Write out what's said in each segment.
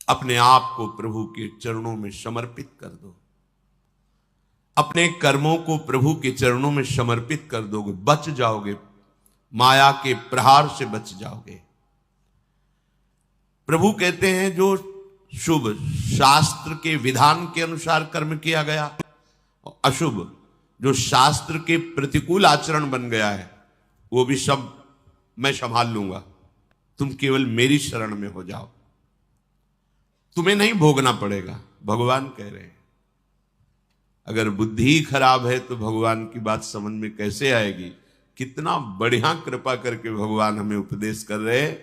अपने आप को प्रभु के चरणों में समर्पित कर दो, अपने कर्मों को प्रभु के चरणों में समर्पित कर दोगे, बच जाओगे, माया के प्रहार से बच जाओगे। प्रभु कहते हैं जो शुभ शास्त्र के विधान के अनुसार कर्म किया गया, और अशुभ जो शास्त्र के प्रतिकूल आचरण बन गया है, वो भी सब मैं संभाल लूंगा, तुम केवल मेरी शरण में हो जाओ, तुम्हें नहीं भोगना पड़ेगा। भगवान कह रहे हैं। अगर बुद्धि ही खराब है तो भगवान की बात समझ में कैसे आएगी। कितना बढ़िया कृपा करके भगवान हमें उपदेश कर रहे हैं।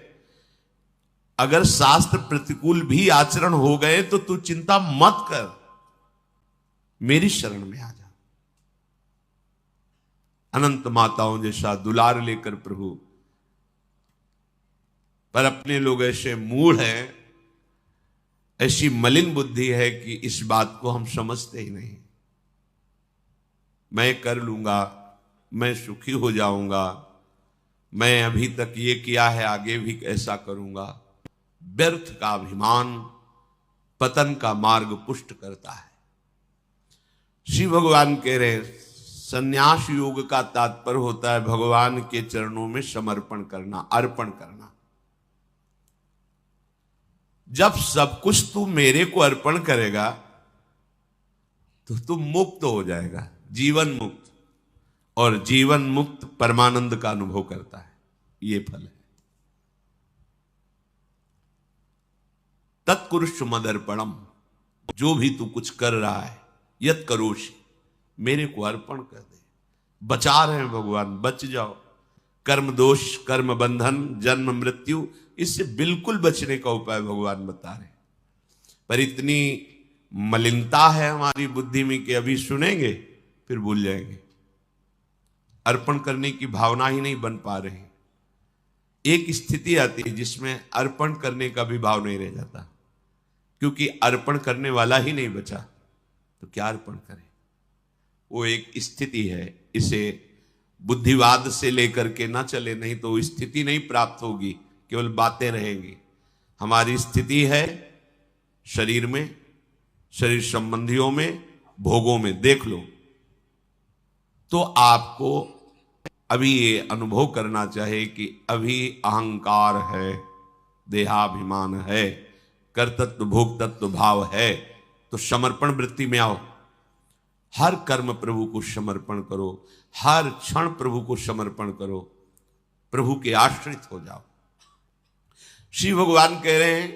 अगर शास्त्र प्रतिकूल भी आचरण हो गए तो तू चिंता मत कर, मेरी शरण में आ जा। अनंत माताओं जैसा दुलार लेकर प्रभु, पर अपने लोग ऐसे मूढ़ हैं, ऐसी मलिन बुद्धि है कि इस बात को हम समझते ही नहीं। मैं कर लूंगा, मैं सुखी हो जाऊंगा, मैं अभी तक ये किया है आगे भी ऐसा करूंगा। व्यर्थ का अभिमान पतन का मार्ग पुष्ट करता है। श्री भगवान कह रहे संन्यास योग का तात्पर्य होता है भगवान के चरणों में समर्पण करना, अर्पण करना। जब सब कुछ तू मेरे को अर्पण करेगा तो तू मुक्त हो जाएगा, जीवन मुक्त, और जीवन मुक्त परमानंद का अनुभव करता है। ये फल है। तत्कुरुष मदर्पणम, जो भी तू कुछ कर रहा है, यत करोषि, मेरे को अर्पण कर दे। बचा रहे हैं भगवान, बच जाओ। कर्म दोष, कर्म बंधन, जन्म मृत्यु, इससे बिल्कुल बचने का उपाय भगवान बता रहे हैं। पर इतनी मलिनता है हमारी बुद्धि में कि अभी सुनेंगे फिर भूल जाएंगे। अर्पण करने की भावना ही नहीं बन पा रही। एक स्थिति आती है जिसमें अर्पण करने का भी भाव नहीं रह जाता, क्योंकि अर्पण करने वाला ही नहीं बचा तो क्या अर्पण करें। वो एक स्थिति है, इसे बुद्धिवाद से लेकर के ना चले, नहीं तो स्थिति नहीं प्राप्त होगी, केवल बातें रहेंगी। हमारी स्थिति है शरीर में, शरीर संबंधियों में, भोगों में। देख लो तो आपको अभी ये अनुभव करना चाहिए कि अभी अहंकार है, देहाभिमान है, कर्तृत्व भोक्तत्व भाव है, तो समर्पण वृत्ति में आओ। हर कर्म प्रभु को समर्पण करो, हर क्षण प्रभु को समर्पण करो, प्रभु के आश्रित हो जाओ। श्री भगवान कह रहे हैं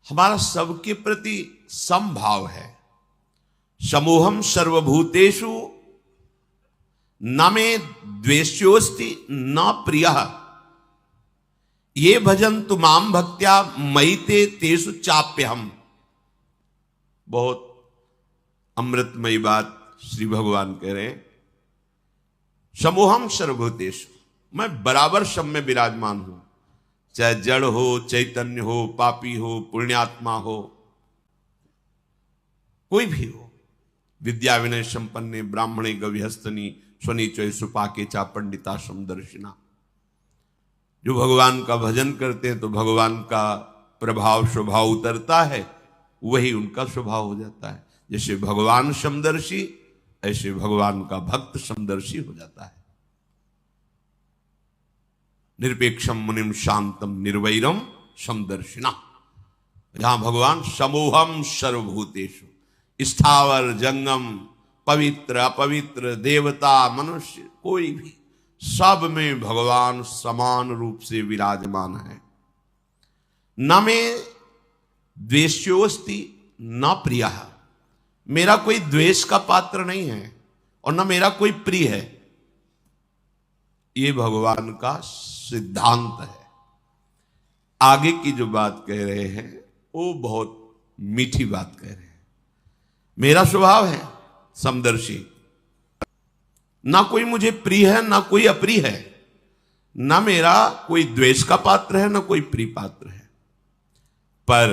हमारा सबके प्रति समभाव है। समूहम सर्वभूतेषु न मे द्वेष्योस्ति न प्रियः, ये भजन्तु माम भक्त्या मयि ते तेषु चाप्यहम्। बहुत अमृतमयी बात श्री भगवान कह रहे हैं। समूहम सर्वभूतेषु, मैं बराबर सब में विराजमान हूं, चाहे जड़ हो, चैतन्य हो, पापी हो, पुण्यात्मा हो, कोई भी हो। विद्या विनय संपन्ने ब्राह्मणे गविहस्तनी स्वनीचय सुपाके चा पंडिता समदर्शिना। जो भगवान का भजन करते हैं तो भगवान का प्रभाव स्वभाव उतरता है, वही उनका स्वभाव हो जाता है। जैसे भगवान समदर्शी, ऐसे भगवान का भक्त समदर्शी हो जाता है। निरपेक्षम मुनिम शांतम निर्वैरम समदर्शिना। जहां भगवान समूहम सर्वभूतेषु, स्थावर जंगम, पवित्र अपवित्र, देवता मनुष्य, कोई भी, सब में भगवान समान रूप से विराजमान है। न मे द्वेष्योस्ति न प्रियः, मेरा कोई द्वेष का पात्र नहीं है और न मेरा कोई प्रिय है। ये भगवान का सिद्धांत है। आगे की जो बात कह रहे हैं वो बहुत मीठी बात कह रहे हैं। मेरा स्वभाव है समदर्शी, ना कोई मुझे प्रिय है ना कोई अप्रिय है, ना मेरा कोई द्वेष का पात्र है ना कोई प्रिय पात्र है। पर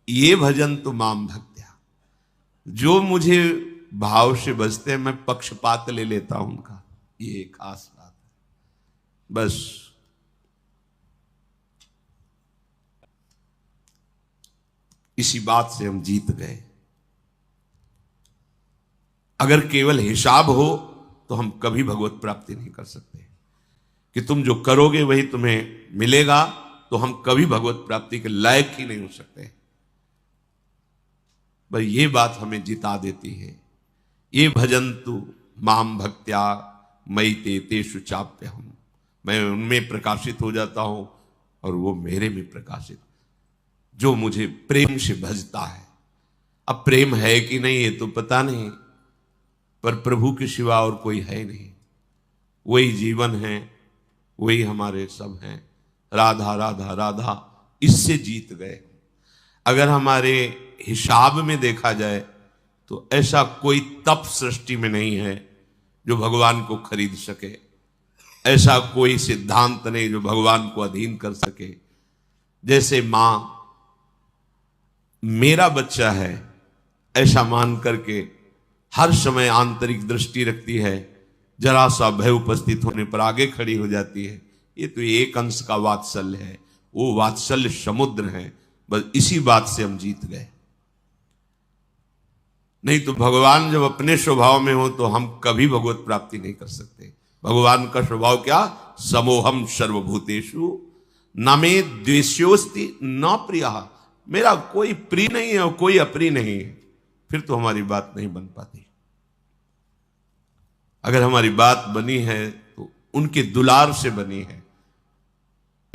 ये भजन तो माम भक्त्या, जो मुझे भाव से बजते हैं मैं पक्षपात ले लेता हूं उनका। ये खास बात है। बस इसी बात से हम जीत गए। अगर केवल हिसाब हो तो हम कभी भगवत प्राप्ति नहीं कर सकते, कि तुम जो करोगे वही तुम्हें मिलेगा, तो हम कभी भगवत प्राप्ति के लायक ही नहीं हो सकते। पर ये बात हमें जिता देती है। ये भजन्तु माम भक्त्या मयि ते तेषु चाप्यहम्, मैं उनमें प्रकाशित हो जाता हूं और वो मेरे में प्रकाशित, जो मुझे प्रेम से भजता है। अब प्रेम है कि नहीं ये तो पता नहीं, पर प्रभु के सिवा और कोई है नहीं। वही जीवन है, वही हमारे सब हैं। राधा राधा राधा, इससे जीत गए। अगर हमारे हिसाब में देखा जाए तो ऐसा कोई तप सृष्टि में नहीं है जो भगवान को खरीद सके, ऐसा कोई सिद्धांत नहीं जो भगवान को अधीन कर सके। जैसे मां मेरा बच्चा है ऐसा मान करके हर समय आंतरिक दृष्टि रखती है, जरा सा भय उपस्थित होने पर आगे खड़ी हो जाती है। ये तो एक अंश का वात्सल्य है, वो वात्सल्य समुद्र है। बस इसी बात से हम जीत गए। नहीं तो भगवान जब अपने स्वभाव में हो तो हम कभी भगवत प्राप्ति नहीं कर सकते। भगवान का स्वभाव क्या? समोहम सर्वभूतेषु न मे द्वेष्योस्ति न प्रियः, मेरा कोई प्रिय नहीं है और कोई अप्रिय नहीं है। फिर तो हमारी बात नहीं बन पाती। अगर हमारी बात बनी है तो उनके दुलार से बनी है।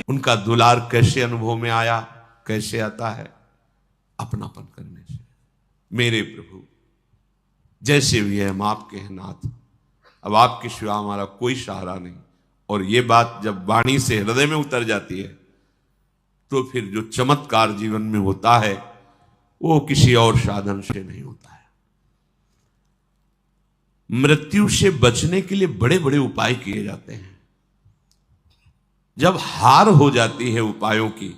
उनका दुलार कैसे अनुभव में आया, कैसे आता है? अपनापन करने से। मेरे प्रभु जैसे भी है हम आपके हैं नाथ, अब आपके सिवा हमारा कोई सहारा नहीं। और ये बात जब वाणी से हृदय में उतर जाती है तो फिर जो चमत्कार जीवन में होता है वो किसी और साधन से नहीं होता है। मृत्यु से बचने के लिए बड़े बड़े उपाय किए जाते हैं। जब हार हो जाती है उपायों की,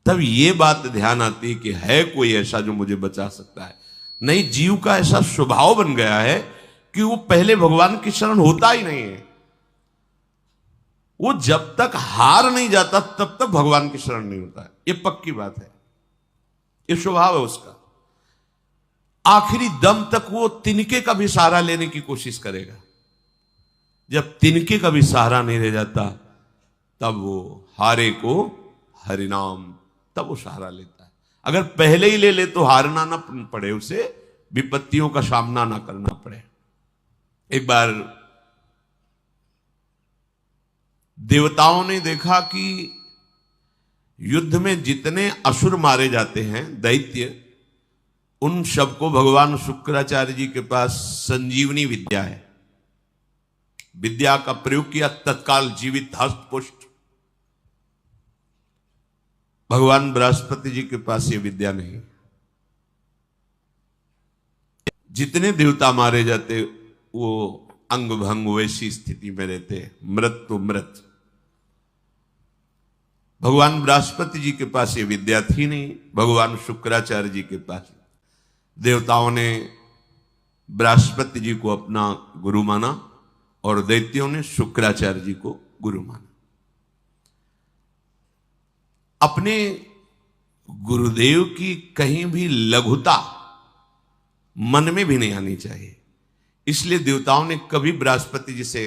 तब ये बात ध्यान आती है कि है कोई ऐसा जो मुझे बचा सकता है। नहीं, जीव का ऐसा स्वभाव बन गया है कि वो पहले भगवान की शरण होता ही नहीं है। वो जब तक हार नहीं जाता तब तक भगवान की शरण नहीं होता है। ये पक्की बात है, ये स्वभाव है उसका। आखिरी दम तक वो तिनके का भी सहारा लेने की कोशिश करेगा। जब तिनके का भी सहारा नहीं रह जाता तब वो हारे को हरिनाम, तब वो सहारा लेता है। अगर पहले ही ले ले तो हारना ना पड़े, उसे विपत्तियों का सामना ना करना पड़े। एक बार देवताओं ने देखा कि युद्ध में जितने असुर मारे जाते हैं, दैत्य, उन सबको भगवान शुक्राचार्य जी के पास संजीवनी विद्या है। विद्या का प्रयोग किया, तत्काल जीवित हस्त पुष्ट। भगवान बृहस्पति जी के पास ये विद्या नहीं। जितने देवता मारे जाते वो अंग भंग वैसी स्थिति में रहते, मृत तो मृत। भगवान बृहस्पति जी के पास ये विद्या थी नहीं, भगवान शुक्राचार्य जी के पास। देवताओं ने बृहस्पति जी को अपना गुरु माना और दैत्यों ने शुक्राचार्य जी को गुरु माना। अपने गुरुदेव की कहीं भी लघुता मन में भी नहीं आनी चाहिए। इसलिए देवताओं ने कभी बृहस्पति जी से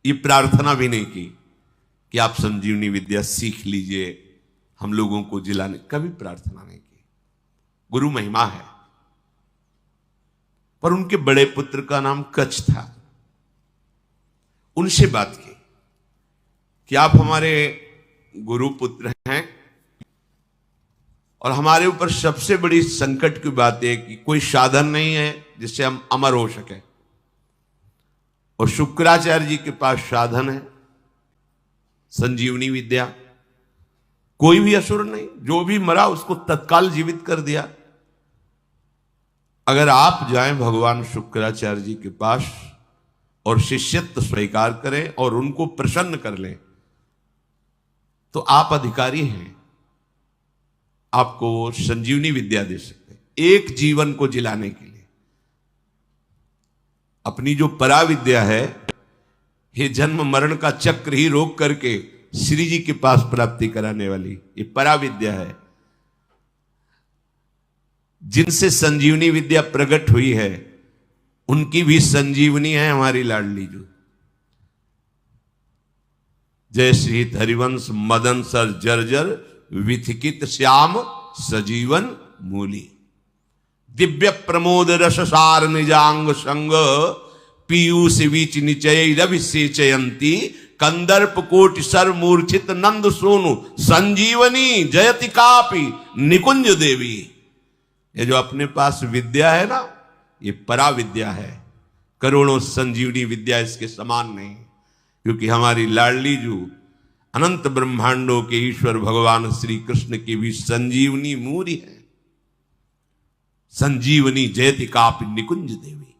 ये प्रार्थना भी नहीं की कि आप संजीवनी विद्या सीख लीजिए, हम लोगों को जिलाने, कभी प्रार्थना नहीं की। गुरु महिमा है। पर उनके बड़े पुत्र का नाम कच्छ था। उनसे बात की कि आप हमारे गुरु पुत्र हैं और हमारे ऊपर सबसे बड़ी संकट की बात है कि कोई साधन नहीं है जिससे हम अमर हो सके। और शुक्राचार्य जी के पास साधन है, संजीवनी विद्या। कोई भी असुर नहीं, जो भी मरा उसको तत्काल जीवित कर दिया। अगर आप जाएं भगवान शुक्राचार्य जी के पास और शिष्यत्व स्वीकार करें और उनको प्रसन्न कर लें तो आप अधिकारी हैं, आपको वो संजीवनी विद्या दे सकते हैं एक जीवन को जिलाने के लिए। अपनी जो पराविद्या है, ये जन्म मरण का चक्र ही रोक करके श्री जी के पास प्राप्ति कराने वाली ये पराविद्या है। जिनसे संजीवनी विद्या प्रकट हुई है उनकी भी संजीवनी है हमारी लाडली जू। जय श्री हरिवंश मदन सर जर्जर विथिकित श्याम सजीवन मूली। दिव्य प्रमोद रससार निजांग संग पीयूष बीच निचय रविसेचयंती कंदर्प कोटि सर मूर्छित नंद सोनु संजीवनी जयति कापी निकुंज देवी। ये जो अपने पास विद्या है ना, ये परा विद्या है, करोड़ों संजीवनी विद्या इसके समान नहीं। क्योंकि हमारी लाडली जू अनंत ब्रह्मांडों के ईश्वर भगवान श्री कृष्ण की भी संजीवनी मूरी है। संजीवनी जयति कापि निकुंज देवी।